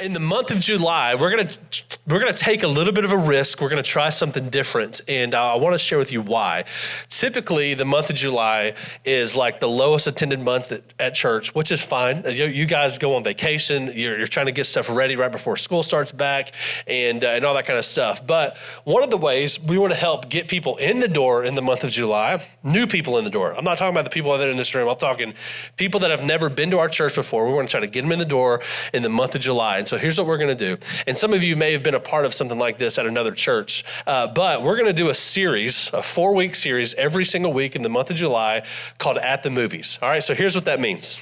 In the month of July, we're gonna take a little bit of a risk. We're gonna try something different, and I want to share with you why. Typically, the month of July is like the lowest attended month at church, which is fine. You guys go on vacation. You're trying to get stuff ready right before school starts back, and all that kind of stuff. But one of the ways we want to help get people in the door in the month of July, new people in the door. I'm not talking about the people that are in this room. I'm talking people that have never been to our church before. We want to try to get them in the door in the month of July. And so here's what we're going to do. And some of you may have been a part of something like this at another church, but we're going to do a series, a 4-week series every single week in the month of July called At the Movies. All right, so here's what that means.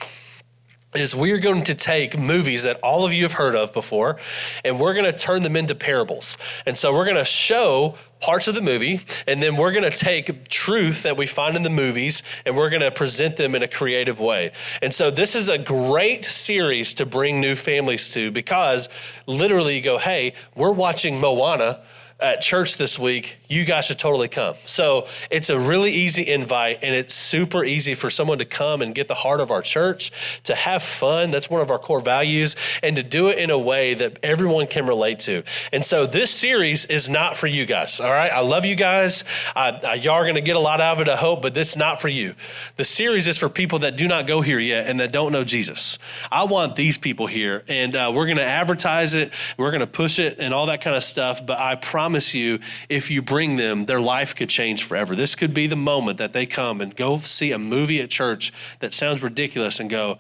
Is we're going to take movies that all of you have heard of before, and we're going to turn them into parables. And so we're going to show parts of the movie, and then we're going to take truth that we find in the movies, and we're going to present them in a creative way. And so this is a great series to bring new families to, because literally you go, hey, we're watching Moana at church this week, you guys should totally come. So it's a really easy invite, and it's super easy for someone to come and get the heart of our church, to have fun. That's one of our core values, and to do it in a way that everyone can relate to. And so this series is not for you guys, all right? I love you guys. Y'all are going to get a lot out of it, I hope, but this is not for you. The series is for people that do not go here yet and that don't know Jesus. I want these people here, and we're going to advertise it. We're going to push it and all that kind of stuff, but I promise you, if you bring them, their life could change forever. This could be the moment that they come and go see a movie at church that sounds ridiculous and go,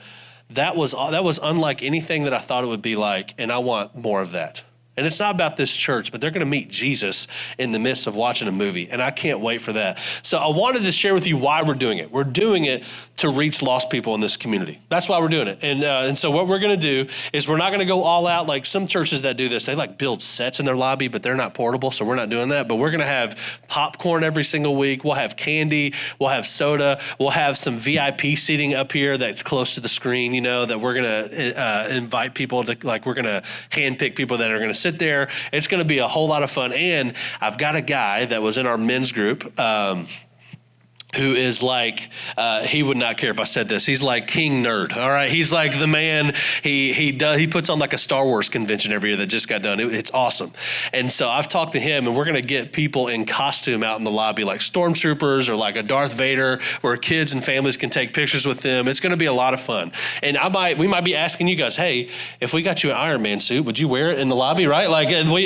that was unlike anything that I thought it would be like, and I want more of that. And it's not about this church, but they're going to meet Jesus in the midst of watching a movie. And I can't wait for that. So I wanted to share with you why we're doing it. We're doing it to reach lost people in this community. That's why we're doing it. And so what we're going to do is we're not going to go all out like some churches that do this. They like build sets in their lobby, but they're not portable. So we're not doing that. But we're going to have popcorn every single week. We'll have candy. We'll have soda. We'll have some VIP seating up here that's close to the screen, you know, that we're going to invite people to, like, we're going to handpick people that are going to sit there. It's going to be a whole lot of fun. And I've got a guy that was in our men's group, who is like, he would not care if I said this. He's like king nerd, all right? He's like the man, he puts on like a Star Wars convention every year that just got done. It's awesome. And so I've talked to him, and we're going to get people in costume out in the lobby, like stormtroopers or like a Darth Vader, where kids and families can take pictures with them. It's going to be a lot of fun. And we might be asking you guys, hey, if we got you an Iron Man suit, would you wear it in the lobby, right?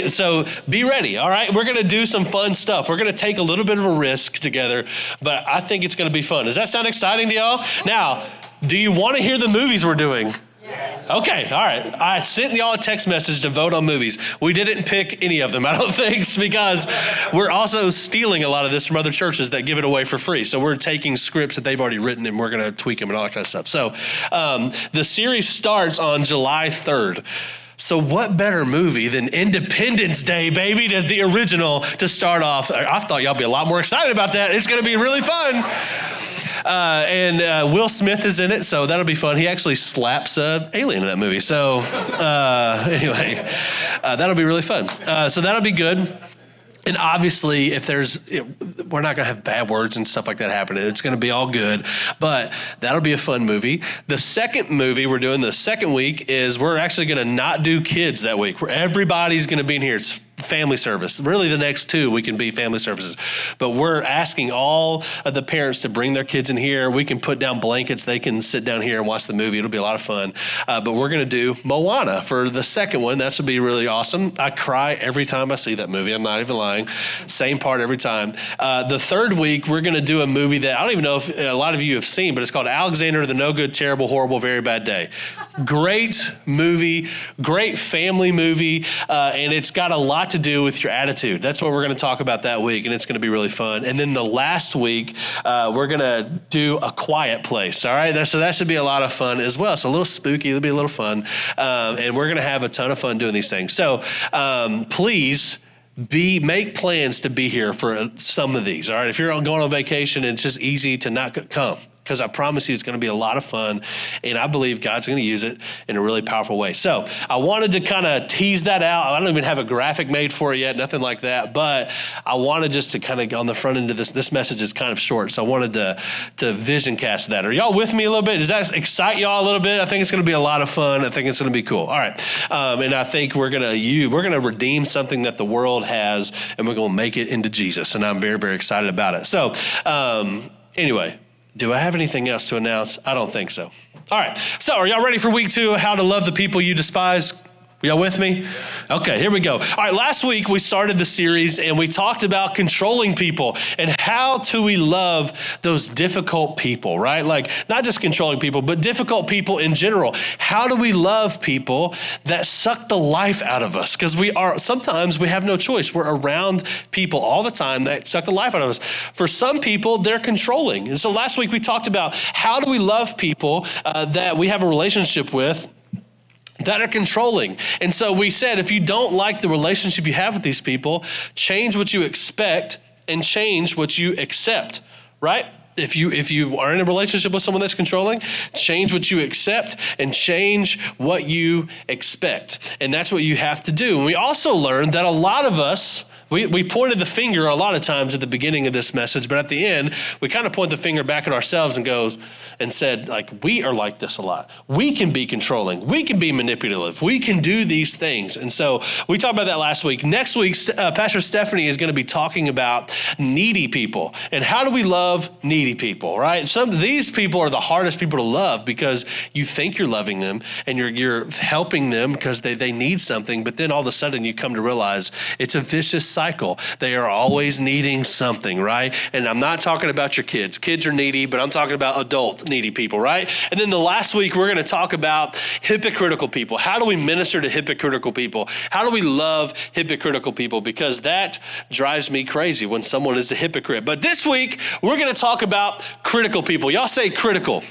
So be ready, all right? We're going to do some fun stuff. We're going to take a little bit of a risk together, but I think it's going to be fun. Does that sound exciting to y'all? Now, do you want to hear the movies we're doing? Yes. Okay, all right. I sent y'all a text message to vote on movies. We didn't pick any of them, I don't think, because we're also stealing a lot of this from other churches that give it away for free. So we're taking scripts that they've already written, and we're going to tweak them and all that kind of stuff. So the series starts on July 3rd. So what better movie than Independence Day, baby, the original, to start off? I thought y'all be a lot more excited about that. It's going to be really fun. And Will Smith is in it, so that'll be fun. He actually slaps an alien in that movie. So anyway, that'll be really fun. So that'll be good. And obviously, if we're not going to have bad words and stuff like that happening. It's going to be all good, but that'll be a fun movie. The second movie we're doing the second week is we're actually going to not do kids that week. Everybody's going to be in here. It's family service. Really, the next two we can be family services. But we're asking all of the parents to bring their kids in here. We can put down blankets. They can sit down here and watch the movie. It'll be a lot of fun. But we're going to do Moana for the second one. That should be really awesome. I cry every time I see that movie. I'm not even lying. Same part every time. The third week, we're going to do a movie that I don't even know if a lot of you have seen, but it's called Alexander the No Good, Terrible, Horrible, Very Bad Day. Great movie, great family movie, and it's got a lot to do with your attitude. That's what we're going to talk about that week, and it's going to be really fun. And then the last week, we're going to do A Quiet Place, all right? So that should be a lot of fun as well. It's a little spooky. It'll be a little fun, and we're going to have a ton of fun doing these things. So please make plans to be here for some of these, all right? If you're going on vacation and it's just easy to not come, because I promise you it's going to be a lot of fun, and I believe God's going to use it in a really powerful way. So I wanted to kind of tease that out. I don't even have a graphic made for it yet, nothing like that, but I wanted just to kind of, on the front end of this message is kind of short, so I wanted to vision cast that. Are y'all with me a little bit? Does that excite y'all a little bit? I think it's going to be a lot of fun. I think it's going to be cool. All right, and I think we're going to redeem something that the world has, and we're going to make it into Jesus, and I'm very, very excited about it. So anyway, do I have anything else to announce? I don't think so. All right. So are y'all ready for week 2? How to love the people you despise? Y'all with me? Okay, here we go. All right, last week we started the series and we talked about controlling people and how do we love those difficult people, right? Like not just controlling people, but difficult people in general. How do we love people that suck the life out of us? Because sometimes we have no choice. We're around people all the time that suck the life out of us. For some people, they're controlling. And so last week we talked about how do we love people that we have a relationship with that are controlling. And so we said, if you don't like the relationship you have with these people, change what you expect and change what you accept, right? If you are in a relationship with someone that's controlling, change what you accept and change what you expect. And that's what you have to do. And we also learned that a lot of us, we pointed the finger a lot of times at the beginning of this message, but at the end, we kind of point the finger back at ourselves and said, like, we are like this a lot. We can be controlling. We can be manipulative. We can do these things. And so we talked about that last week. Next week, Pastor Stephanie is going to be talking about needy people and how do we love needy people, right? These people are the hardest people to love because you think you're loving them and you're helping them because they need something, but then all of a sudden you come to realize it's a vicious cycle. They are always needing something, right? And I'm not talking about your kids. Kids are needy, but I'm talking about adult needy people, right? And then the last week, we're going to talk about hypocritical people. How do we minister to hypocritical people? How do we love hypocritical people? Because that drives me crazy when someone is a hypocrite. But this week, we're going to talk about critical people. Y'all say critical.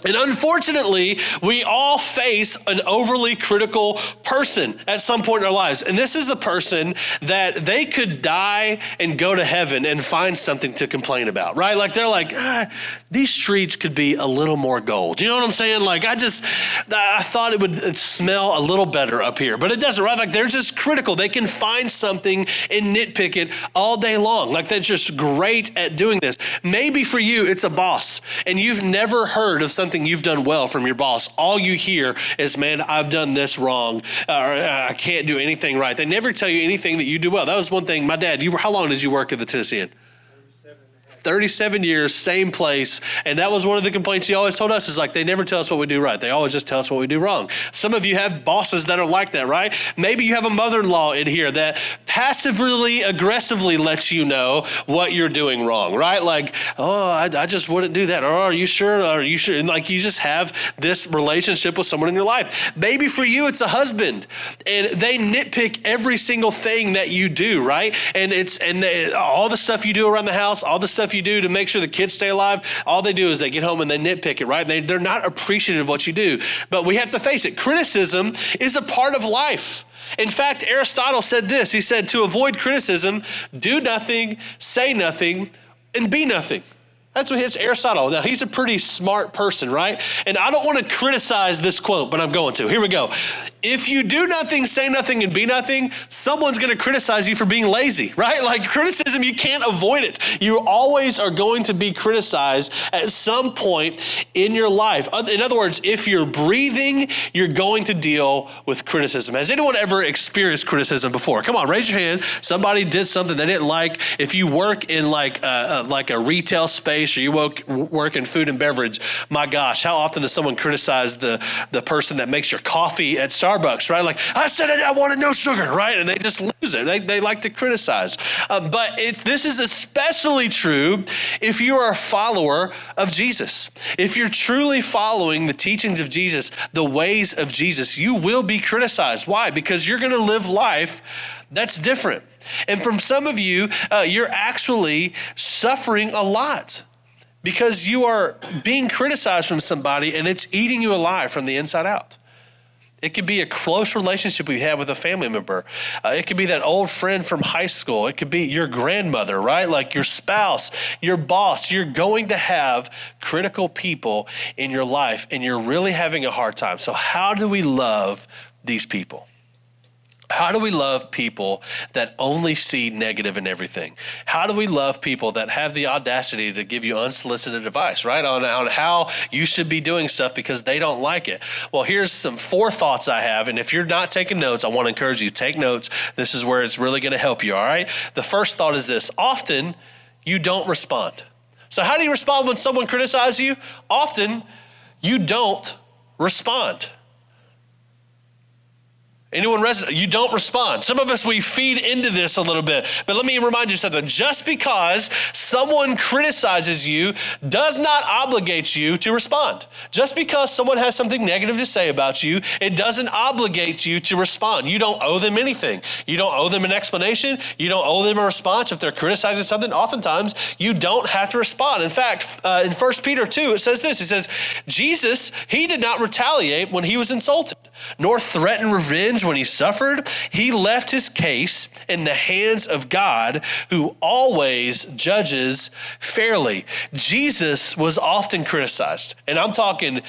And unfortunately, we all face an overly critical person at some point in our lives. And this is the person that they could die and go to heaven and find something to complain about, right? Like they're like, these streets could be a little more gold. You know what I'm saying? Like I thought it would smell a little better up here, but it doesn't, right? Like they're just critical. They can find something and nitpick it all day long. Like they're just great at doing this. Maybe for you, it's a boss and you've never heard of something you've done well from your boss. All you hear is, man, I've done this wrong, or I can't do anything right. They never tell you anything that you do well. That was one thing. My dad, how long did you work at the Tennessean? 37 years, same place. And that was one of the complaints he always told us is like, they never tell us what we do right. They always just tell us what we do wrong. Some of you have bosses that are like that, right? Maybe you have a mother-in-law in here that passively, aggressively lets you know what you're doing wrong, right? Like, oh, I just wouldn't do that. Or are you sure? Are you sure? And like, you just have this relationship with someone in your life. Maybe for you, it's a husband and they nitpick every single thing that you do, right? And all the stuff you do around the house, all the stuff you do to make sure the kids stay alive, all they do is they get home and they nitpick it, right? They're not appreciative of what you do. But we have to face it. Criticism is a part of life. In fact, Aristotle said this. He said, to avoid criticism, do nothing, say nothing, and be nothing. That's what hits Aristotle. Now, he's a pretty smart person, right? And I don't want to criticize this quote, but I'm going to. Here we go. If you do nothing, say nothing, and be nothing, someone's going to criticize you for being lazy, right? Like criticism, you can't avoid it. You always are going to be criticized at some point in your life. In other words, if you're breathing, you're going to deal with criticism. Has anyone ever experienced criticism before? Come on, raise your hand. Somebody did something they didn't like. If you work in like a retail space or you work in food and beverage, my gosh, how often does someone criticize the person that makes your coffee at Starbucks, right? Like, I said I wanted no sugar, right? And they just lose it. They like to criticize. But this is especially true if you are a follower of Jesus. If you're truly following the teachings of Jesus, the ways of Jesus, you will be criticized. Why? Because you're going to live life that's different. And from some of you, you're actually suffering a lot because you are being criticized from somebody and it's eating you alive from the inside out. It could be a close relationship we have with a family member. It could be that old friend from high school. It could be your grandmother, right? Like your spouse, your boss. You're going to have critical people in your life, and you're really having a hard time. So how do we love these people? How do we love people that only see negative in everything? How do we love people that have the audacity to give you unsolicited advice, right? On how you should be doing stuff because they don't like it. Well, here's some 4 thoughts I have. And if you're not taking notes, I want to encourage you, take notes. This is where it's really going to help you, all right? The first thought is this: often you don't respond. So how do you respond when someone criticizes you? Often you don't respond. Anyone resonate? You don't respond. Some of us, we feed into this a little bit. But let me remind you something. Just because someone criticizes you does not obligate you to respond. Just because someone has something negative to say about you, it doesn't obligate you to respond. You don't owe them anything. You don't owe them an explanation. You don't owe them a response. If they're criticizing something, oftentimes you don't have to respond. In fact, in 1 Peter 2, it says this. It says, Jesus, he did not retaliate when he was insulted, nor threaten revenge when he suffered. He left his case in the hands of God, who always judges fairly. Jesus was often criticized. And I'm talking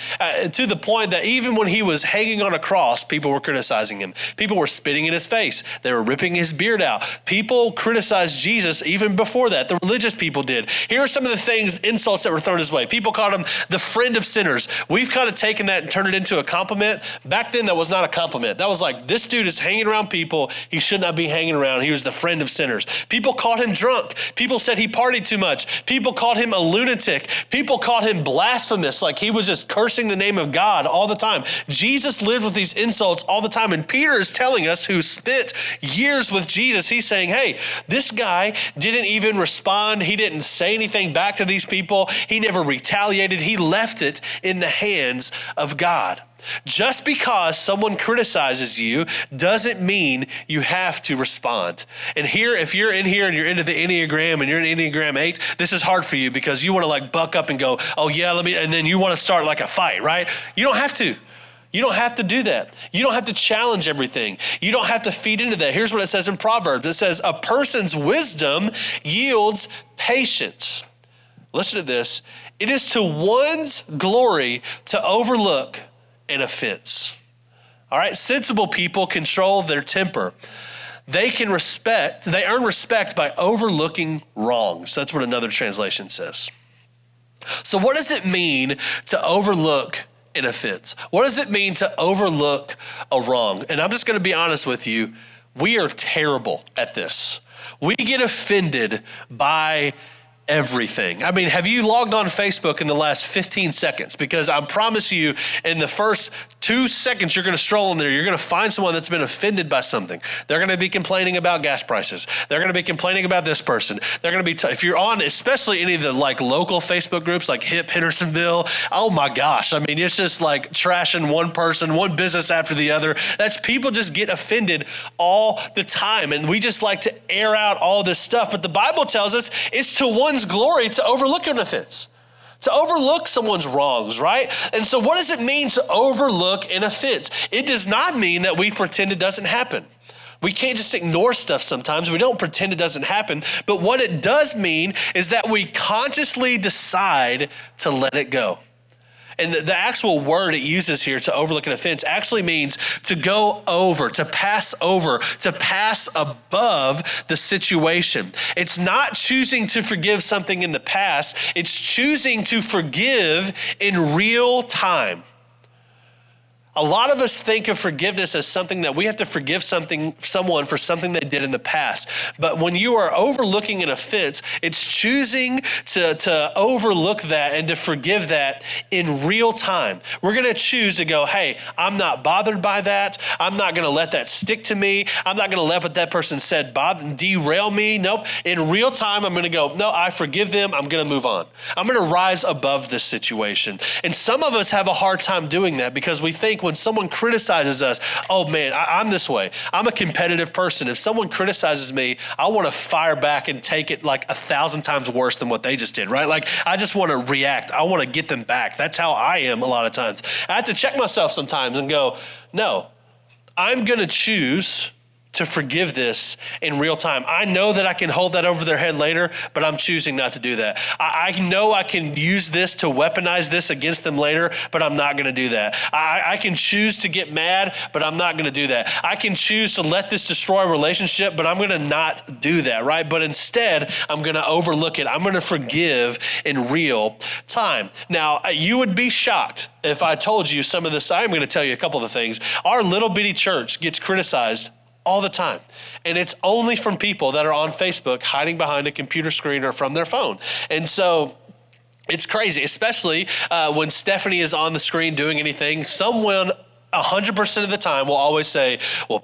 to the point that even when he was hanging on a cross, people were criticizing him. People were spitting in his face. They were ripping his beard out. People criticized Jesus even before that. The religious people did. Here are some of the things, insults that were thrown his way. People called him the friend of sinners. We've kind of taken that and turned it into a compliment. Back then, that was not a compliment. That was like, this dude is hanging around people he should not be hanging around. He was the friend of sinners. People called him drunk. People said he partied too much. People called him a lunatic. People called him blasphemous, like he was just cursing the name of God all the time. Jesus lived with these insults all the time. And Peter is telling us, who spent years with Jesus, he's saying, hey, this guy didn't even respond. He didn't say anything back to these people. He never retaliated. He left it in the hands of God. Just because someone criticizes you doesn't mean you have to respond. And here, if you're in here and you're into the Enneagram and you're an Enneagram 8, this is hard for you because you want to like buck up and go, oh yeah, and then you want to start like a fight, right? You don't have to. You don't have to do that. You don't have to challenge everything. You don't have to feed into that. Here's what it says in Proverbs. It says, a person's wisdom yields patience. Listen to this. It is to one's glory to overlook an offense. All right, sensible people control their temper. They earn respect by overlooking wrongs. That's what another translation says. So what does it mean to overlook an offense? What does it mean to overlook a wrong? And I'm just going to be honest with you. We are terrible at this. We get offended by everything. I mean, have you logged on Facebook in the last 15 seconds? Because I promise you, in the first 2 seconds, you're going to stroll in there. You're going to find someone that's been offended by something. They're going to be complaining about gas prices. They're going to be complaining about this person. They're going to be, if you're on, especially any of the like local Facebook groups like HIP Hendersonville, oh my gosh. I mean, it's just like trashing one person, one business after the other. That's people just get offended all the time. And we just like to air out all this stuff. But the Bible tells us it's to one's glory to overlook an offense, to overlook someone's wrongs, right? And so what does it mean to overlook an offense? It does not mean that we pretend it doesn't happen. We can't just ignore stuff sometimes. We don't pretend it doesn't happen. But what it does mean is that we consciously decide to let it go. And the actual word it uses here to overlook an offense actually means to go over, to pass above the situation. It's not choosing to forgive something in the past. It's choosing to forgive in real time. A lot of us think of forgiveness as something that we have to forgive someone for something they did in the past. But when you are overlooking an offense, it's choosing to overlook that and to forgive that in real time. We're going to choose to go, hey, I'm not bothered by that. I'm not going to let that stick to me. I'm not going to let what that person said derail me. Nope. In real time, I'm going to go, no, I forgive them. I'm going to move on. I'm going to rise above this situation. And some of us have a hard time doing that because we think when someone criticizes us, oh man, I'm this way. I'm a competitive person. If someone criticizes me, I want to fire back and take it like 1,000 times worse than what they just did, right? Like I just want to react. I want to get them back. That's how I am a lot of times. I have to check myself sometimes and go, no, I'm going to choose to forgive this in real time. I know that I can hold that over their head later, but I'm choosing not to do that. I know I can use this to weaponize this against them later, but I'm not going to do that. I can choose to get mad, but I'm not going to do that. I can choose to let this destroy a relationship, but I'm going to not do that, right? But instead, I'm going to overlook it. I'm going to forgive in real time. Now, you would be shocked if I told you some of this. I'm going to tell you a couple of the things. Our little bitty church gets criticized all the time. And it's only from people that are on Facebook hiding behind a computer screen or from their phone. And so it's crazy, especially when Stephanie is on the screen doing anything. Someone 100% of the time will always say, well,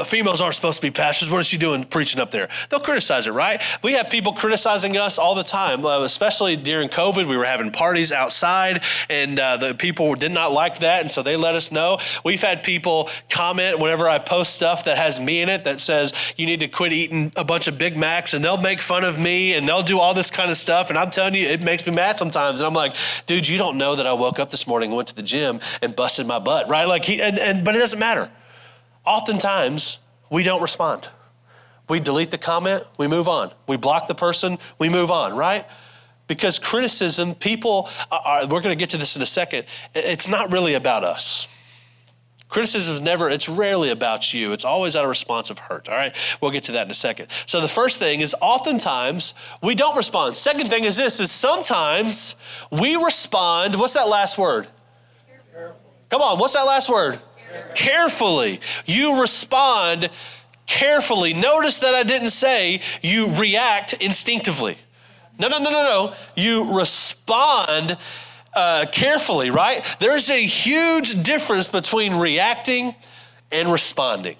females aren't supposed to be pastors. What is she doing preaching up there? They'll criticize it, right? We have people criticizing us all the time, especially during COVID. We were having parties outside and the people did not like that. And so they let us know. We've had people comment whenever I post stuff that has me in it that says, you need to quit eating a bunch of Big Macs, and they'll make fun of me and they'll do all this kind of stuff. And I'm telling you, it makes me mad sometimes. And I'm like, dude, you don't know that I woke up this morning and went to the gym and busted my butt, right? Like but it doesn't matter. Oftentimes, we don't respond. We delete the comment, we move on. We block the person, we move on, right? Because criticism, people we're going to get to this in a second, it's not really about us. Criticism it's rarely about you. It's always out of response of hurt, all right? We'll get to that in a second. So the first thing is oftentimes we don't respond. Second thing is sometimes we respond, what's that last word? Come on, what's that last word? Carefully. You respond carefully. Notice that I didn't say you react instinctively. No. You respond carefully, right? There's a huge difference between reacting and responding.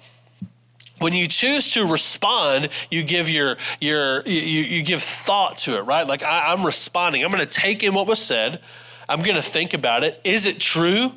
When you choose to respond, you give you give thought to it, right? Like I'm responding. I'm going to take in what was said. I'm going to think about it. Is it true?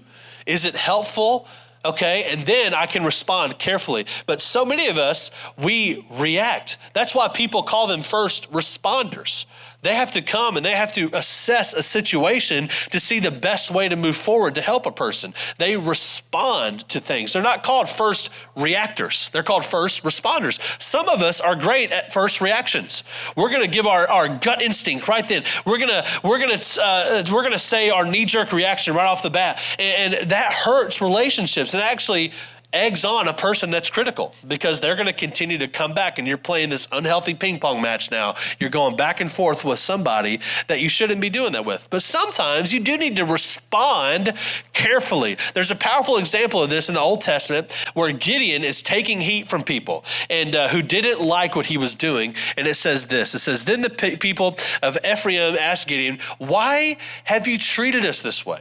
Is it helpful? Okay, and then I can respond carefully. But so many of us, we react. That's why people call them first responders. They have to come and they have to assess a situation to see the best way to move forward to help a person. They respond to things. They're not called first reactors. They're called first responders. Some of us are great at first reactions. We're going to give our gut instinct right then. We're going to say our knee-jerk reaction right off the bat, and that hurts relationships and actually eggs on a person that's critical because they're going to continue to come back and you're playing this unhealthy ping pong match now. You're going back and forth with somebody that you shouldn't be doing that with. But sometimes you do need to respond carefully. There's a powerful example of this in the Old Testament where Gideon is taking heat from people and who didn't like what he was doing. And it says this, it says, then the people of Ephraim asked Gideon, why have you treated us this way?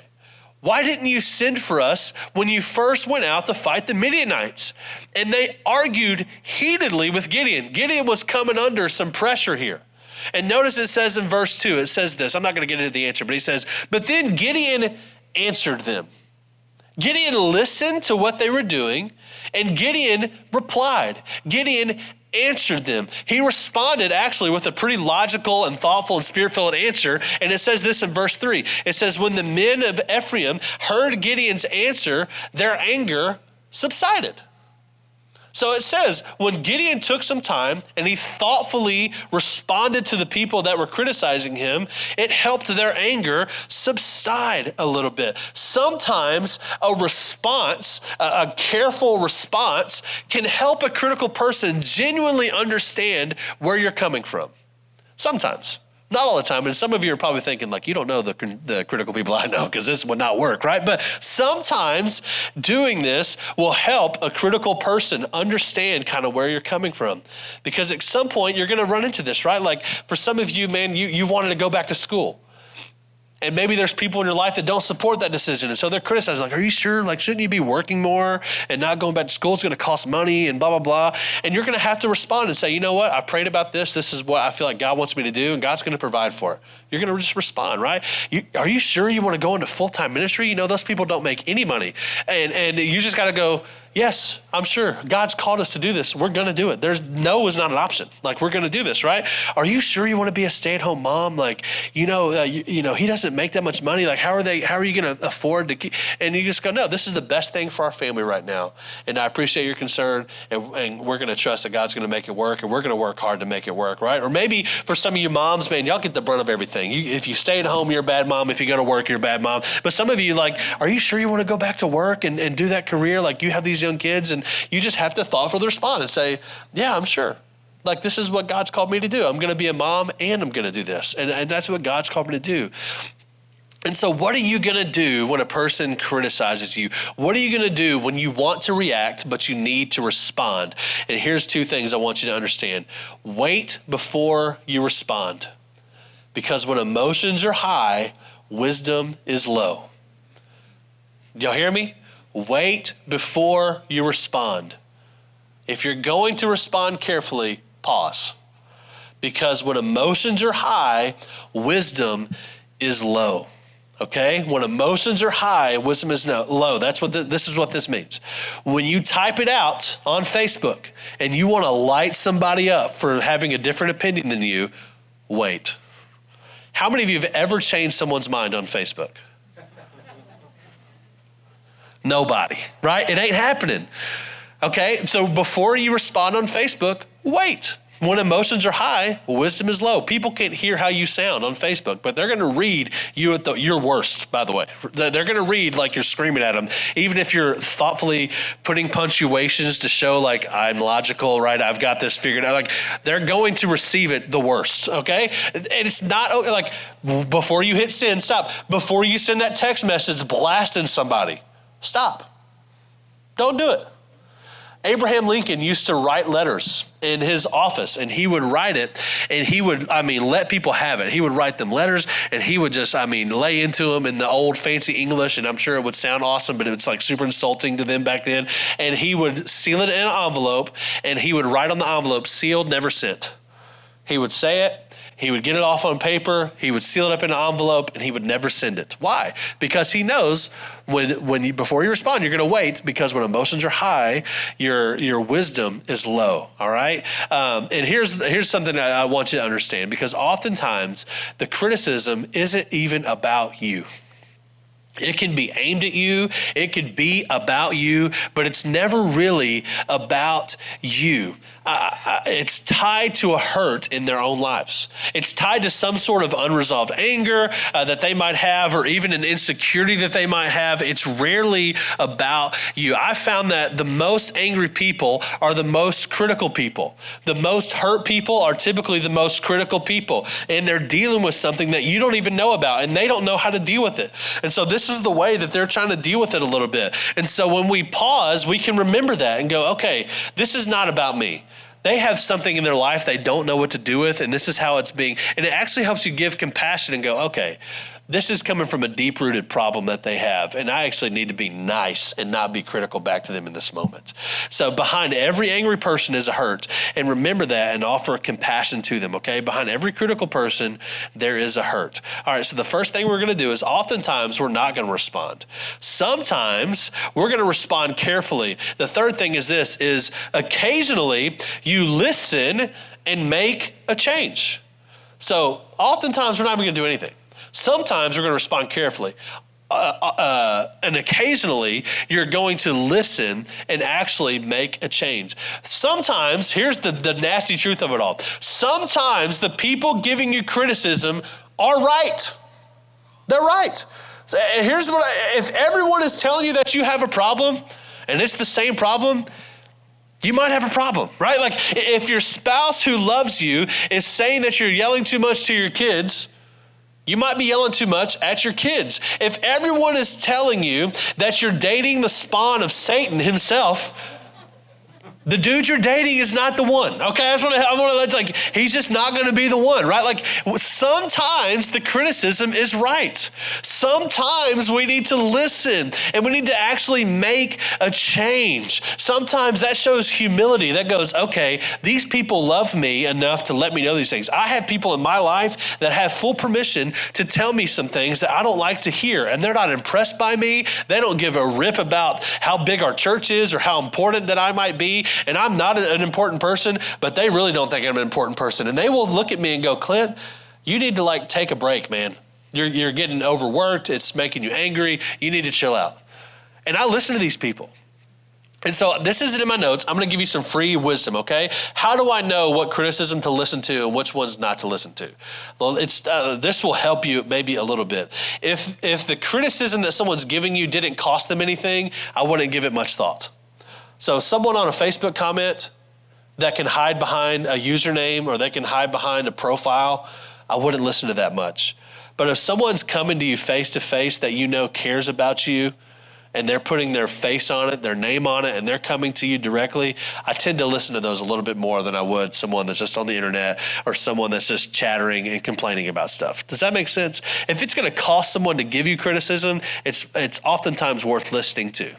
Why didn't you send for us when you first went out to fight the Midianites? And they argued heatedly with Gideon. Gideon was coming under some pressure here. And notice it says in verse 2, it says this. I'm not going to get into the answer, but he says, but then Gideon answered them. Gideon listened to what they were doing, and Gideon replied. Gideon answered them. He responded actually with a pretty logical and thoughtful and spirit-filled answer. And it says this in verse 3. It says, when the men of Ephraim heard Gideon's answer, their anger subsided. So it says, when Gideon took some time and he thoughtfully responded to the people that were criticizing him, it helped their anger subside a little bit. Sometimes a response, a careful response, can help a critical person genuinely understand where you're coming from. Sometimes. Not all the time, and some of you are probably thinking, like, you don't know the critical people I know because this would not work, right? But sometimes doing this will help a critical person understand kind of where you're coming from. Because at some point, you're going to run into this, right? Like, for some of you, man, you wanted to go back to school. And maybe there's people in your life that don't support that decision. And so they're criticizing, like, are you sure? Like, shouldn't you be working more and not going back to school? It's going to cost money and blah, blah, blah. And you're going to have to respond and say, you know what? I prayed about this. This is what I feel like God wants me to do, and God's going to provide for it. You're going to just respond, right? Are you sure you want to go into full-time ministry? You know, those people don't make any money. And you just got to go, yes, I'm sure. God's called us to do this. We're going to do it. No is not an option. Like, we're going to do this, right? Are you sure you want to be a stay-at-home mom? Like, he doesn't make that much money. Like, how are you going to afford to keep? And you just go, no, this is the best thing for our family right now. And I appreciate your concern. And we're going to trust that God's going to make it work. And we're going to work hard to make it work, right? Or maybe for some of you moms, man, y'all get the brunt of everything. If you stay at home, you're a bad mom. If you go to work, you're a bad mom. But some of you, like, are you sure you want to go back to work and do that career? Like, you have these young kids, and you just have to thoughtfully respond and say, yeah, I'm sure. Like, this is what God's called me to do. I'm going to be a mom, and I'm going to do this. And that's what God's called me to do. And so what are you going to do when a person criticizes you? What are you going to do when you want to react, but you need to respond? And here's two things I want you to understand. Wait before you respond. Because when emotions are high, wisdom is low. Y'all hear me? Wait before you respond. If you're going to respond carefully, pause. Because when emotions are high, wisdom is low. Okay? When emotions are high, wisdom is low. This is what this means. When you type it out on Facebook and you want to light somebody up for having a different opinion than you, wait. How many of you have ever changed someone's mind on Facebook? Nobody, right? It ain't happening. Okay, so before you respond on Facebook, wait. When emotions are high, wisdom is low. People can't hear how you sound on Facebook, but they're going to read you at your worst, by the way. They're going to read like you're screaming at them, even if you're thoughtfully putting punctuations to show like I'm logical, right? I've got this figured out. Like, they're going to receive it the worst, okay? And it's not like before you hit send, stop. Before you send that text message blasting somebody, stop. Don't do it. Abraham Lincoln used to write letters in his office, and he would write it, and he would, let people have it. He would write them letters, and he would just, lay into them in the old fancy English, and I'm sure it would sound awesome, but it's like super insulting to them back then. And he would seal it in an envelope, and he would write on the envelope, sealed, never sent. He would say it. He would get it off on paper, he would seal it up in an envelope, and he would never send it. Why? Because he knows before you respond, you're going to wait, because when emotions are high, your wisdom is low, all right? And here's something that I want you to understand, because oftentimes the criticism isn't even about you. It can be aimed at you. It could be about you, but it's never really about you. It's tied to a hurt in their own lives. It's tied to some sort of unresolved anger that they might have, or even an insecurity that they might have. It's rarely about you. I found that the most angry people are the most critical people. The most hurt people are typically the most critical people, and they're dealing with something that you don't even know about, and they don't know how to deal with it. And so this is the way that they're trying to deal with it a little bit. And so when we pause, we can remember that and go, okay, this is not about me. They have something in their life they don't know what to do with, and this is how it's being. And it actually helps you give compassion and go, okay, this is coming from a deep-rooted problem that they have, and I actually need to be nice and not be critical back to them in this moment. So behind every angry person is a hurt, and remember that and offer compassion to them, okay? Behind every critical person, there is a hurt. All right, so the first thing we're going to do is oftentimes we're not going to respond. Sometimes we're going to respond carefully. The third thing is this, is occasionally you listen and make a change. So oftentimes we're not even going to do anything. Sometimes we're going to respond carefully. And occasionally you're going to listen and actually make a change. Sometimes, here's the nasty truth of it all. Sometimes the people giving you criticism are right. They're right. And here's if everyone is telling you that you have a problem and it's the same problem, you might have a problem, right? Like if your spouse who loves you is saying that you're yelling too much to your kids, you might be yelling too much at your kids. If everyone is telling you that you're dating the spawn of Satan himself, The dude you're dating is not the one, okay? I want to, like, he's just not going to be the one, right? Like, sometimes the criticism is right. Sometimes we need to listen and we need to actually make a change. Sometimes that shows humility. That goes, okay, these people love me enough to let me know these things. I have people in my life that have full permission to tell me some things that I don't like to hear, and they're not impressed by me. They don't give a rip about how big our church is or how important that I might be. And I'm not an important person, but they really don't think I'm an important person. And they will look at me and go, Clint, you need to like take a break, man. You're getting overworked. It's making you angry. You need to chill out. And I listen to these people. And so this isn't in my notes. I'm going to give you some free wisdom, okay? How do I know what criticism to listen to and which ones not to listen to? Well, this will help you maybe a little bit. If the criticism that someone's giving you didn't cost them anything, I wouldn't give it much thought. So someone on a Facebook comment that can hide behind a username or they can hide behind a profile, I wouldn't listen to that much. But if someone's coming to you face to face that you know cares about you and they're putting their face on it, their name on it, and they're coming to you directly, I tend to listen to those a little bit more than I would someone that's just on the internet or someone that's just chattering and complaining about stuff. Does that make sense? If it's going to cost someone to give you criticism, it's oftentimes worth listening to.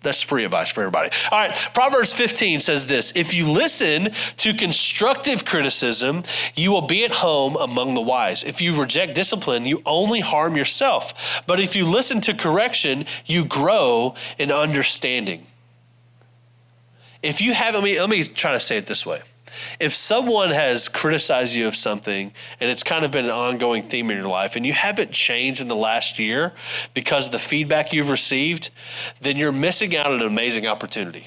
That's free advice for everybody. All right, Proverbs 15 says this: if you listen to constructive criticism, you will be at home among the wise. If you reject discipline, you only harm yourself. But if you listen to correction, you grow in understanding. If you have, let me try to say it this way. If someone has criticized you of something and it's kind of been an ongoing theme in your life and you haven't changed in the last year because of the feedback you've received, then you're missing out on an amazing opportunity.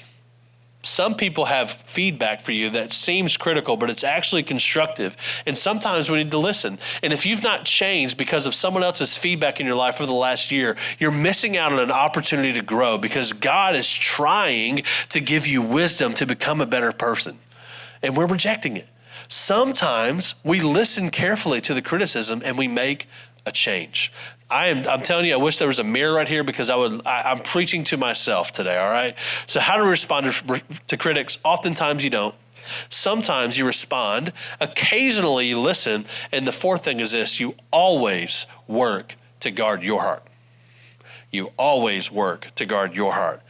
Some people have feedback for you that seems critical, but it's actually constructive. And sometimes we need to listen. And if you've not changed because of someone else's feedback in your life over the last year, you're missing out on an opportunity to grow because God is trying to give you wisdom to become a better person. And we're rejecting it. Sometimes we listen carefully to the criticism and we make a change. I'm telling you, I wish there was a mirror right here because I'm preaching to myself today, all right? So how to respond to critics? Oftentimes you don't. Sometimes you respond. Occasionally you listen. And the fourth thing is this: you always work to guard your heart. You always work to guard your heart.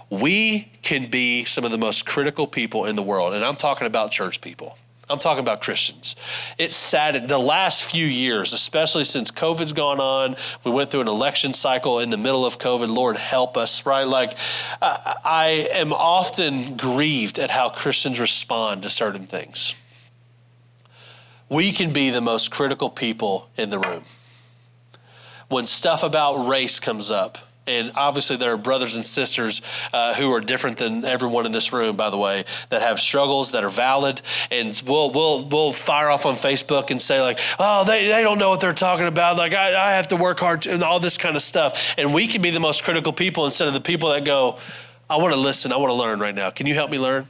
We can be some of the most critical people in the world, and I'm talking about church people. I'm talking about Christians. It's sad, the last few years, especially since COVID's gone on, we went through an election cycle in the middle of COVID. Lord, help us, right? Like, I am often grieved at how Christians respond to certain things. We can be the most critical people in the room. When stuff about race comes up, and obviously there are brothers and sisters who are different than everyone in this room, by the way, that have struggles that are valid. And we'll fire off on Facebook and say like, oh, they don't know what they're talking about. Like I have to work hard and all this kind of stuff. And we can be the most critical people instead of the people that go, I want to listen. I want to learn right now. Can you help me learn?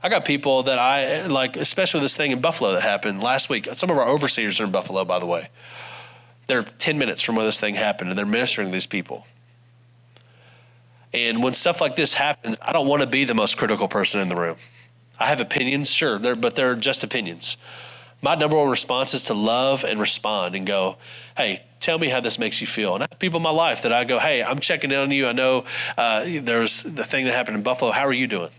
I got people that I like, especially this thing in Buffalo that happened last week. Some of our overseers are in Buffalo, by the way. They're 10 minutes from where this thing happened, and they're ministering to these people. And when stuff like this happens, I don't want to be the most critical person in the room. I have opinions, sure, but they're just opinions. My number one response is to love and respond and go, hey, tell me how this makes you feel. And I have people in my life that I go, hey, I'm checking in on you. I know there's the thing that happened in Buffalo. How are you doing?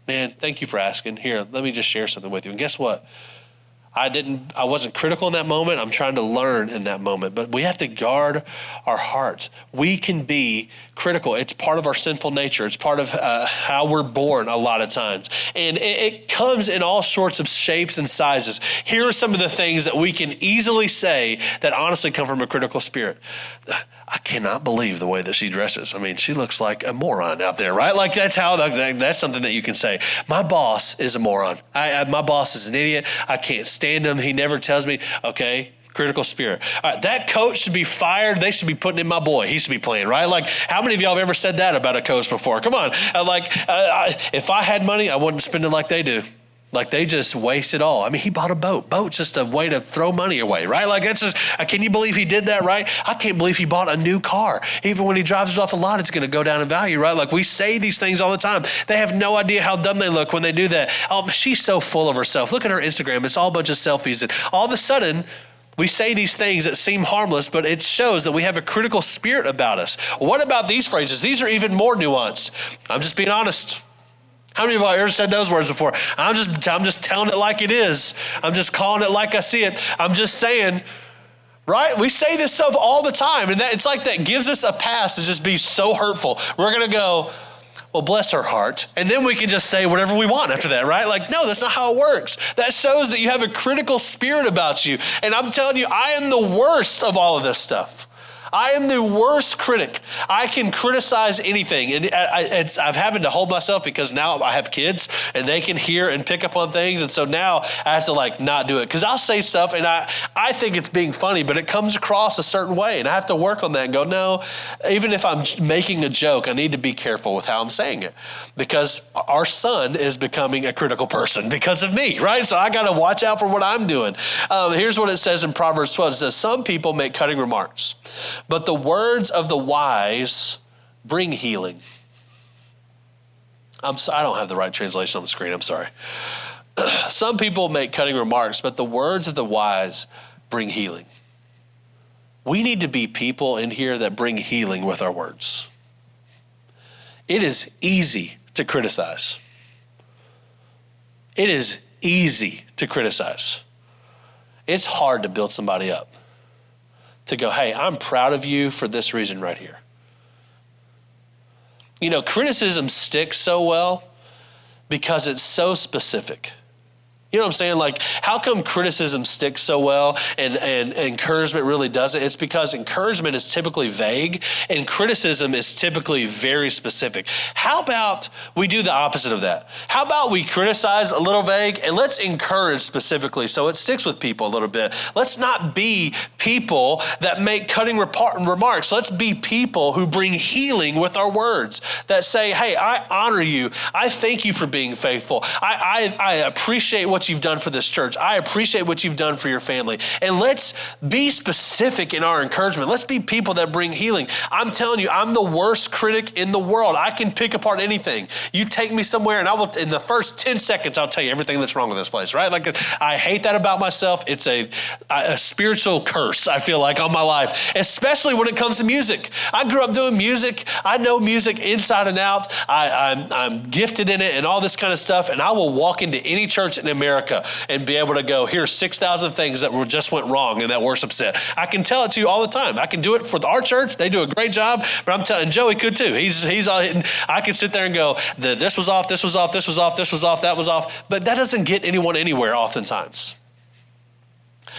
Man, thank you for asking. Here, let me just share something with you. And guess what? I wasn't critical in that moment. I'm trying to learn in that moment, but we have to guard our hearts. We can be critical. It's part of our sinful nature. It's part of how we're born a lot of times. And it comes in all sorts of shapes and sizes. Here are some of the things that we can easily say that honestly come from a critical spirit. I cannot believe the way that she dresses. I mean, she looks like a moron out there, right? Like that's something that you can say. My boss is a moron. My boss is an idiot. I can't stand him. He never tells me, okay, critical spirit. All right, that coach should be fired. They should be putting in my boy. He should be playing, right? Like how many of y'all have ever said that about a coach before? Come on. If I had money, I wouldn't spend it like they do. Like they just waste it all. I mean, he bought a boat. Boat's just a way to throw money away, right? Like that's just, can you believe he did that, right? I can't believe he bought a new car. Even when he drives it off the lot, it's going to go down in value, right? Like we say these things all the time. They have no idea how dumb they look when they do that. Oh, she's so full of herself. Look at her Instagram. It's all a bunch of selfies. And all of a sudden, we say these things that seem harmless, but it shows that we have a critical spirit about us. What about these phrases? These are even more nuanced. I'm just being honest. How many of you have ever said those words before? I'm just telling it like it is. I'm just calling it like I see it. I'm just saying, right? We say this stuff all the time, and it's like that gives us a pass to just be so hurtful. We're going to go, well, bless her heart. And then we can just say whatever we want after that, right? Like, no, that's not how it works. That shows that you have a critical spirit about you. And I'm telling you, I am the worst of all of this stuff. I am the worst critic. I can criticize anything. And I'm having to hold myself because now I have kids and they can hear and pick up on things. And so now I have to like not do it because I'll say stuff and I think it's being funny, but it comes across a certain way. And I have to work on that and go, no, even if I'm making a joke, I need to be careful with how I'm saying it because our son is becoming a critical person because of me, right? So I got to watch out for what I'm doing. Here's what it says in Proverbs 12. It says, some people make cutting remarks, but the words of the wise bring healing. I don't have the right translation on the screen. I'm sorry. Some people make cutting remarks, but the words of the wise bring healing. We need to be people in here that bring healing with our words. It is easy to criticize. It is easy to criticize. It's hard to build somebody up. To go, hey, I'm proud of you for this reason right here. You know, criticism sticks so well because it's so specific. You know what I'm saying? Like, how come criticism sticks so well and encouragement really doesn't? It's because encouragement is typically vague and criticism is typically very specific. How about we do the opposite of that? How about we criticize a little vague and let's encourage specifically so it sticks with people a little bit. Let's not be people that make cutting remarks. Let's be people who bring healing with our words that say, hey, I honor you. I thank you for being faithful. I appreciate what you've done for this church. I appreciate what you've done for your family. And let's be specific in our encouragement. Let's be people that bring healing. I'm telling you, I'm the worst critic in the world. I can pick apart anything. You take me somewhere and I will, in the first 10 seconds, I'll tell you everything that's wrong with this place, right? Like I hate that about myself. It's a spiritual curse, I feel like, on my life, especially when it comes to music. I grew up doing music. I know music inside and out. I'm gifted in it and all this kind of stuff. And I will walk into any church in America and be able to go, here's 6,000 things that just went wrong in that worship set. I can tell it to you all the time. I can do it for our church. They do a great job, but I'm telling Joey could too. He's all hitting. I can sit there and go, this was off, this was off, this was off, this was off, that was off. But that doesn't get anyone anywhere oftentimes.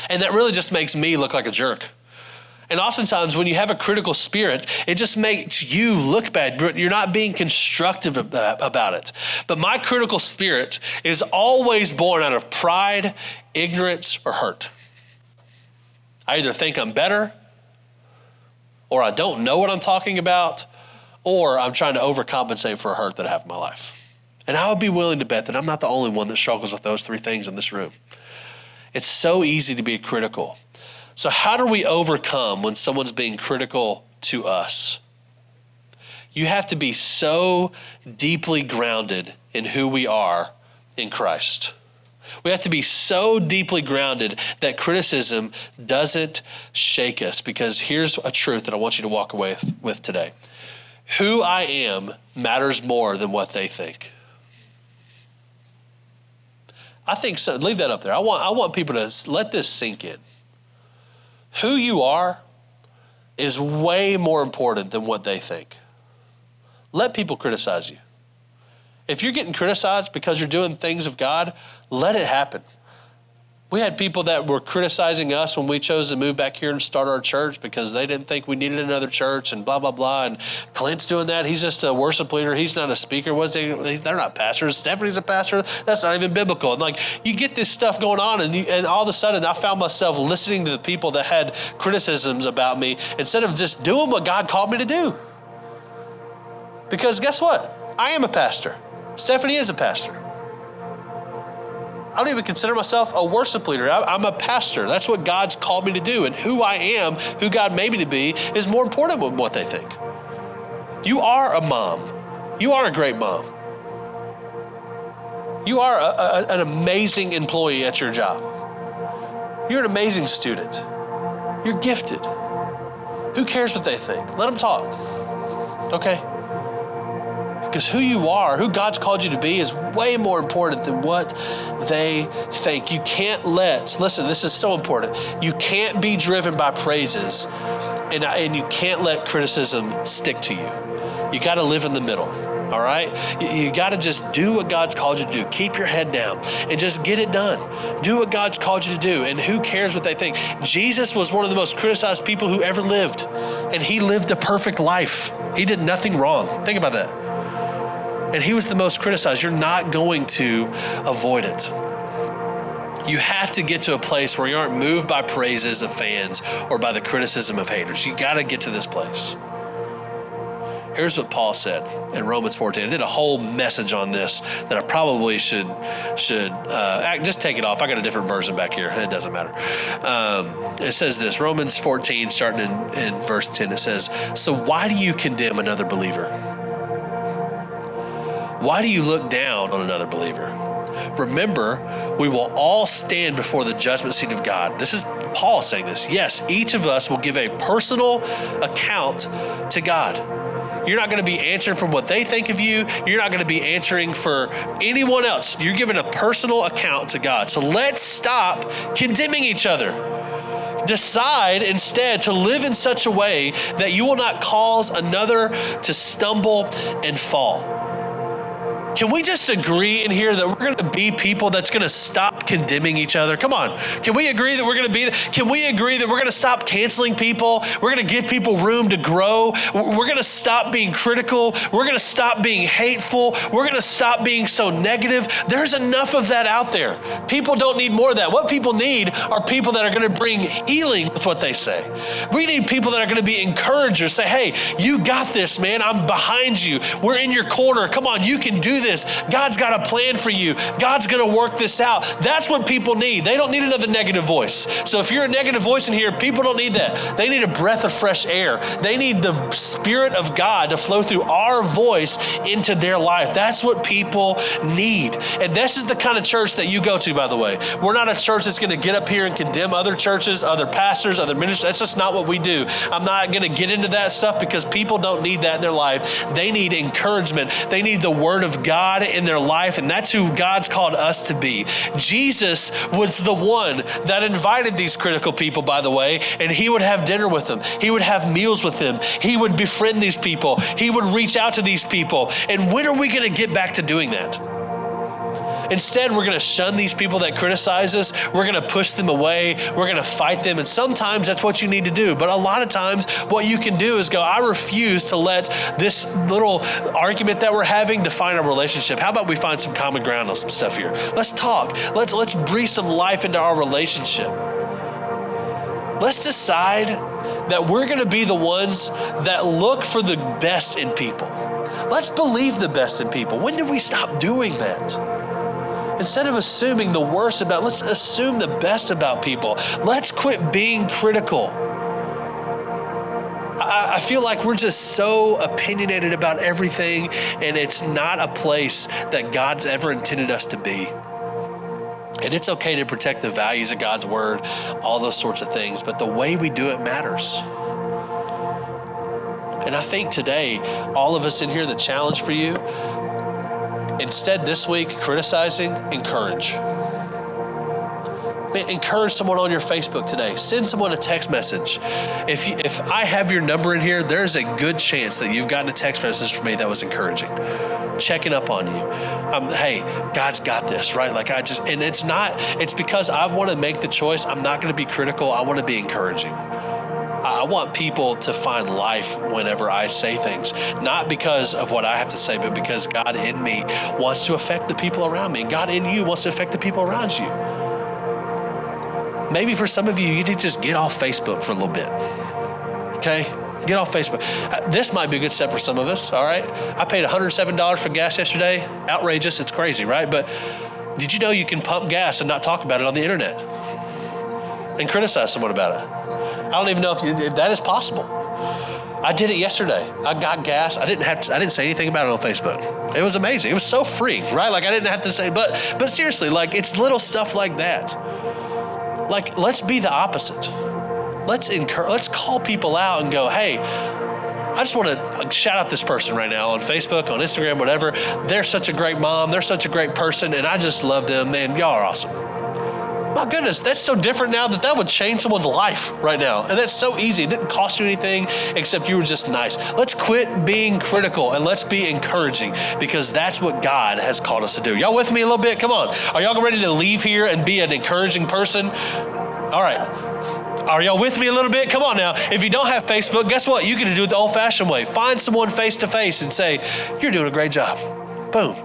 And that really just makes me look like a jerk. And oftentimes when you have a critical spirit, it just makes you look bad, but you're not being constructive about it. But my critical spirit is always born out of pride, ignorance, or hurt. I either think I'm better, or I don't know what I'm talking about, or I'm trying to overcompensate for a hurt that I have in my life. And I would be willing to bet that I'm not the only one that struggles with those three things in this room. It's so easy to be critical. So how do we overcome when someone's being critical to us? You have to be so deeply grounded in who we are in Christ. We have to be so deeply grounded that criticism doesn't shake us, because here's a truth that I want you to walk away with today. Who I am matters more than what they think. I think so. Leave that up there. I want people to let this sink in. Who you are is way more important than what they think. Let people criticize you. If you're getting criticized because you're doing things of God, let it happen. We had people that were criticizing us when we chose to move back here and start our church because they didn't think we needed another church and blah, blah, blah. And Clint's doing that. He's just a worship leader. He's not a speaker. They're not pastors. Stephanie's a pastor. That's not even biblical. And like, you get this stuff going on and all of a sudden I found myself listening to the people that had criticisms about me instead of just doing what God called me to do. Because guess what? I am a pastor. Stephanie is a pastor. I don't even consider myself a worship leader. I'm a pastor. That's what God's called me to do. And who I am, who God made me to be, is more important than what they think. You are a mom. You are a great mom. You are an amazing employee at your job. You're an amazing student. You're gifted. Who cares what they think? Let them talk, okay? Because who you are, who God's called you to be, is way more important than what they think. You can't listen, this is so important. You can't be driven by praises, and you can't let criticism stick to you. You got to live in the middle. All right? You got to just do what God's called you to do. Keep your head down and just get it done. Do what God's called you to do. And who cares what they think? Jesus was one of the most criticized people who ever lived. And he lived a perfect life. He did nothing wrong. Think about that. And he was the most criticized. You're not going to avoid it. You have to get to a place where you aren't moved by praises of fans or by the criticism of haters. You got to get to this place. Here's what Paul said in Romans 14. I did a whole message on this that I probably should just take it off. I got a different version back here. It doesn't matter. It says this, Romans 14, starting in verse 10, it says, "So why do you condemn another believer? Why do you look down on another believer? Remember, we will all stand before the judgment seat of God." This is Paul saying this. Yes, each of us will give a personal account to God. You're not going to be answering from what they think of you. You're not going to be answering for anyone else. You're giving a personal account to God. So let's stop condemning each other. Decide instead to live in such a way that you will not cause another to stumble and fall. Can we just agree in here that we're going to be people that's going to stop condemning each other? Come on. Can we agree that we're going to be, can we agree that we're going to stop canceling people? We're going to give people room to grow. We're going to stop being critical. We're going to stop being hateful. We're going to stop being so negative. There's enough of that out there. People don't need more of that. What people need are people that are going to bring healing with what they say. We need people that are going to be encouragers. Say, hey, you got this, man. I'm behind you. We're in your corner. Come on, you can do this. God's got a plan for you. God's going to work this out. That's what people need. They don't need another negative voice. So if you're a negative voice in here, people don't need that. They need a breath of fresh air. They need the Spirit of God to flow through our voice into their life. That's what people need. And this is the kind of church that you go to, by the way. We're not a church that's going to get up here and condemn other churches, other pastors, other ministers. That's just not what we do. I'm not going to get into that stuff because people don't need that in their life. They need encouragement. They need the Word of God in their life, and that's who God's called us to be. Jesus was the one that invited these critical people, by the way, and he would have dinner with them. He would have meals with them. He would befriend these people. He would reach out to these people. And when are we going to get back to doing that? Instead, we're going to shun these people that criticize us. We're going to push them away. We're going to fight them. And sometimes that's what you need to do. But a lot of times what you can do is go, I refuse to let this little argument that we're having define our relationship. How about we find some common ground on some stuff here? Let's talk. Let's breathe some life into our relationship. Let's decide that we're going to be the ones that look for the best in people. Let's believe the best in people. When did we stop doing that? Instead of assuming the worst about, let's assume the best about people. Let's quit being critical. I feel like we're just so opinionated about everything, and it's not a place that God's ever intended us to be. And it's okay to protect the values of God's word, all those sorts of things, but the way we do it matters. And I think today, all of us in here, the challenge for you, instead this week, criticizing, encourage. Man, encourage someone on your Facebook today. Send someone a text message. If I have your number in here, there's a good chance that you've gotten a text message from me that was encouraging, checking up on you. Hey, God's got this, right? And it's because I want to make the choice. I'm not going to be critical. I want to be encouraging. I want people to find life whenever I say things, not because of what I have to say, but because God in me wants to affect the people around me. And God in you wants to affect the people around you. Maybe for some of you, you need to just get off Facebook for a little bit, okay? Get off Facebook. This might be a good step for some of us, all right? I paid $107 for gas yesterday. Outrageous. It's crazy, right? But Did you know you can pump gas and not talk about it on the internet and criticize someone about it? I don't even know if that is possible. I did it yesterday. I got gas. I didn't say anything about it on Facebook. It was amazing. It was so free, right? Like I didn't have to say, but seriously, like it's little stuff like that. Like let's be the opposite. Let's call people out and go, hey, I just want to shout out this person right now on Facebook, on Instagram, whatever. They're such a great mom. They're such a great person, and I just love them, man. Y'all are awesome. My goodness, that's so different now that would change someone's life right now. And that's so easy. It didn't cost you anything except you were just nice. Let's quit being critical and let's be encouraging, because that's what God has called us to do. Y'all with me a little bit? Come on. Are y'all ready to leave here and be an encouraging person? All right. Are y'all with me a little bit? Come on now. If you don't have Facebook, guess what? You can do it the old-fashioned way. Find someone face-to-face and say, you're doing a great job. Boom.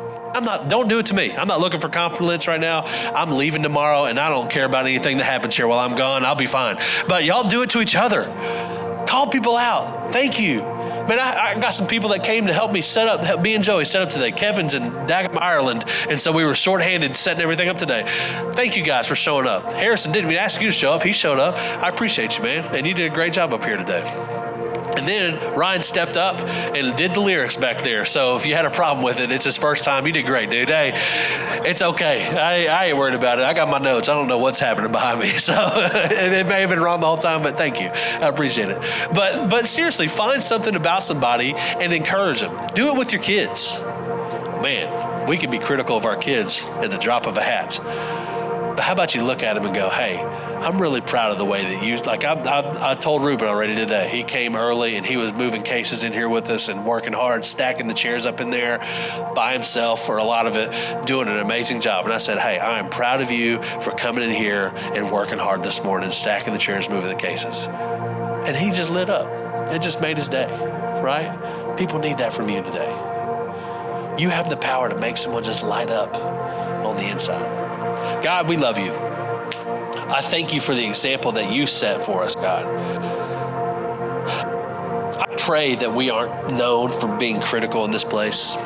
Don't do it to me. I'm not looking for compliments right now. I'm leaving tomorrow and I don't care about anything that happens here while I'm gone. I'll be fine. But y'all do it to each other. Call people out. Thank you. Man, I got some people that came to help me me and Joey set up today. Kevin's in Dagenham, Ireland. And so we were shorthanded setting everything up today. Thank you guys for showing up. Harrison didn't even ask you to show up. He showed up. I appreciate you, man. And you did a great job up here today. And then Ryan stepped up and did the lyrics back there. So if you had a problem with it, it's his first time. You did great, dude. Hey, it's okay. I ain't worried about it. I got my notes. I don't know what's happening behind me. So it may have been wrong the whole time, but thank you. I appreciate it. But seriously, find something about somebody and encourage them. Do it with your kids. Man, we can be critical of our kids at the drop of a hat. But how about you look at them and go, hey, I'm really proud of the way that you, like I told Ruben already today, he came early and he was moving cases in here with us and working hard, stacking the chairs up in there by himself for a lot of it, doing an amazing job. And I said, hey, I am proud of you for coming in here and working hard this morning, stacking the chairs, moving the cases. And he just lit up. It just made his day, right? People need that from you today. You have the power to make someone just light up on the inside. God, we love you. I thank you for the example that you set for us, God. I pray that we aren't known for being critical in this place.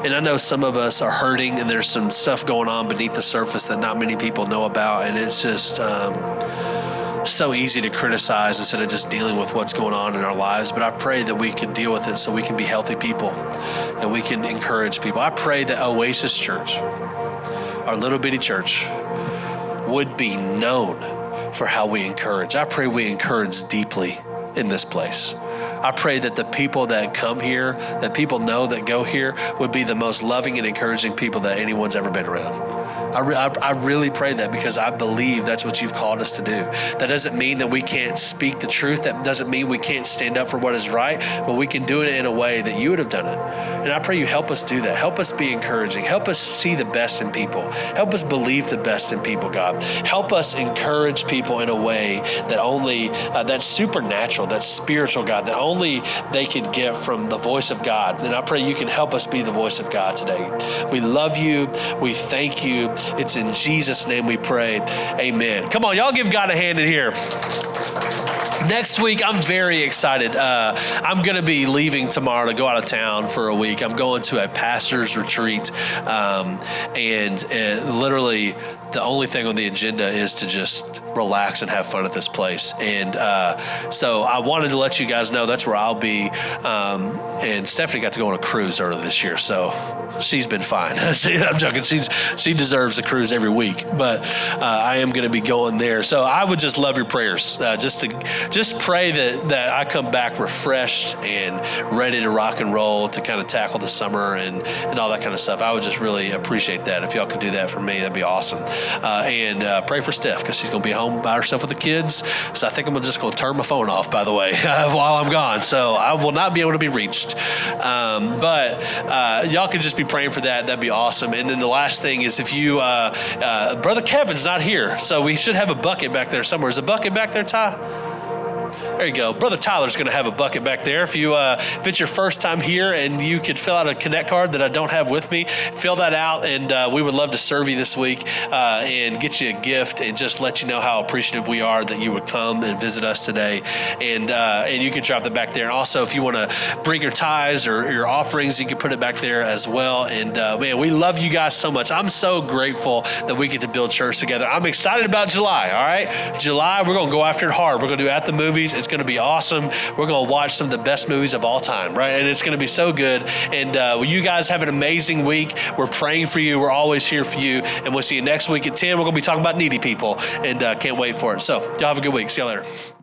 And I know some of us are hurting and there's some stuff going on beneath the surface that not many people know about. And it's just so easy to criticize instead of just dealing with what's going on in our lives. But I pray that we can deal with it so we can be healthy people and we can encourage people. I pray that Oasis Church, our little bitty church, would be known for how we encourage. I pray we encourage deeply in this place. I pray that the people that come here, that people know that go here, would be the most loving and encouraging people that anyone's ever been around. I really pray that, because I believe that's what you've called us to do. That doesn't mean that we can't speak the truth. That doesn't mean we can't stand up for what is right, but we can do it in a way that you would have done it. And I pray you help us do that. Help us be encouraging. Help us see the best in people. Help us believe the best in people, God. Help us encourage people in a way that only, that's supernatural, that's spiritual, God, that only they could get from the voice of God. And I pray you can help us be the voice of God today. We love you. We thank you. It's in Jesus' name we pray. Amen. Come on, y'all give God a hand in here. Next week, I'm very excited. I'm going to be leaving tomorrow to go out of town for a week. I'm going to a pastor's retreat. And literally, the only thing on the agenda is to just relax and have fun at this place. And so I wanted to let you guys know that's where I'll be. And Stephanie got to go on a cruise earlier this year, so she's been fine. I'm joking. She deserves a cruise every week, but I am going to be going there. So I would just love your prayers. Just pray that I come back refreshed and ready to rock and roll to kind of tackle the summer and all that kind of stuff. I would just really appreciate that. If y'all could do that for me, that'd be awesome. And pray for Steph, because she's going to be home by herself with the kids. So I think I'm just going to turn my phone off, by the way, while I'm gone. So I will not be able to be reached. But y'all could just be praying for that. That'd be awesome. And then the last thing is, if you, Brother Kevin's not here, so we should have a bucket back there somewhere. Is a bucket back there, Ty? There you go. Brother Tyler's going to have a bucket back there. If it's your first time here and you could fill out a Connect card that I don't have with me, fill that out, and we would love to serve you this week and get you a gift and just let you know how appreciative we are that you would come and visit us today. And you can drop that back there. And also, if you want to bring your tithes or your offerings, you can put it back there as well. And man, we love you guys so much. I'm so grateful that we get to build church together. I'm excited about July, all right? July, we're going to go after it hard. We're going to do At the Movies. It's going to be awesome. We're going to watch some of the best movies of all time, right? And it's going to be so good. And you guys have an amazing week. We're praying for you. We're always here for you. And we'll see you next week at 10. We're going to be talking about needy people. And can't wait for it. So y'all have a good week. See y'all later.